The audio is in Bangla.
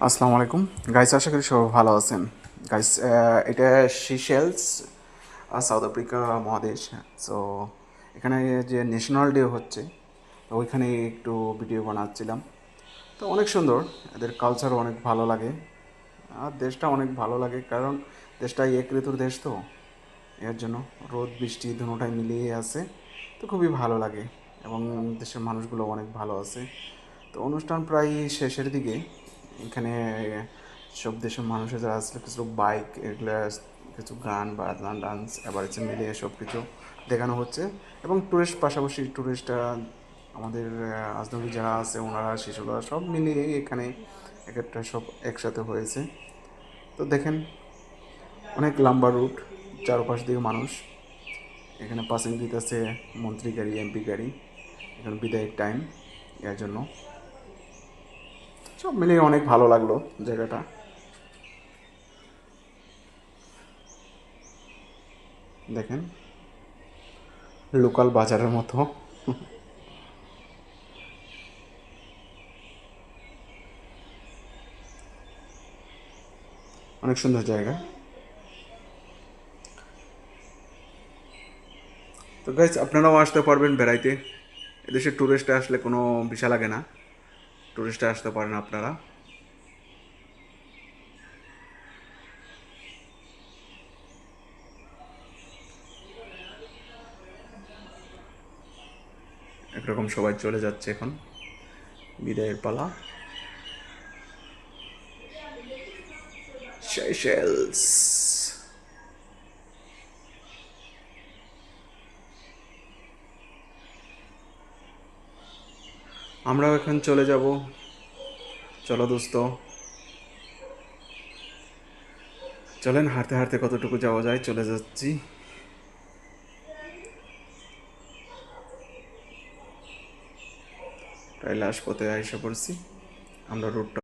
আসসালামু আলাইকুম গাইস, আশা করি সবাই ভালো আছেন। গাইস, এটা সিশেলস, সাউথ আফ্রিকা মহাদেশ। সো এখানে যে ন্যাশনাল ডে হচ্ছে, তো ওইখানে একটু ভিডিও বানাচ্ছিলাম। তো অনেক সুন্দর, এদের কালচার অনেক ভালো লাগে। আর দেশটা অনেক ভালো লাগে, কারণ দেশটা এক ঋতুর দেশ, তো এর জন্য রোদ বৃষ্টি দুটোটাই মিলিয়ে আছে। তো খুবই ভালো লাগে, এবং দেশের মানুষগুলো অনেক ভালো আছে। তো অনুষ্ঠান প্রায় শেষের দিকে। এখানে সব দেশের মানুষের যারা আসলে কিছু বাইক এগুলো, কিছু গান বাজনা ডান্স এবার হচ্ছে মিলিয়ে সব কিছু দেখানো হচ্ছে। এবং টুরিস্ট, পাশাপাশি টুরিস্টরা, আমাদের আজনবী যারা আছে ওনারা, শিশুরা, সব মিলিয়ে এখানে এক একটা সব একসাথে হয়েছে। তো দেখেন, অনেক লম্বা রুট, চারপাশ দিয়ে মানুষ। এখানে পাসিং দিতেছে মন্ত্রী গাড়ি, এমপি গাড়ি। এখন বিদায়ের টাইম, এর জন্য সব মিলিয়ে অনেক ভালো লাগলো জায়গাটা। দেখেন, লোকাল বাজারের মতো। অনেক সুন্দর জায়গা। তো গাইজ, আপনারাও আসতে পারবেন বেড়াইতে। এদেশে ট্যুরিস্টে আসলে কোনো ভিসা লাগে না, ট্যুরিস্টে আসতে পারেন আপনারা। একরকম সবাই চলে যাচ্ছে এখন, বিদায়ের পালা। সেশেলস। আমরাও এখন চলে যাব। চলো দোস্ত, চলেন হাঁটতে হাঁটতে কতটুকু যাওয়া যায় চলে যাচ্ছি। প্রায় লাশ পথে আইসা পড়ছি আমরা, রুটটা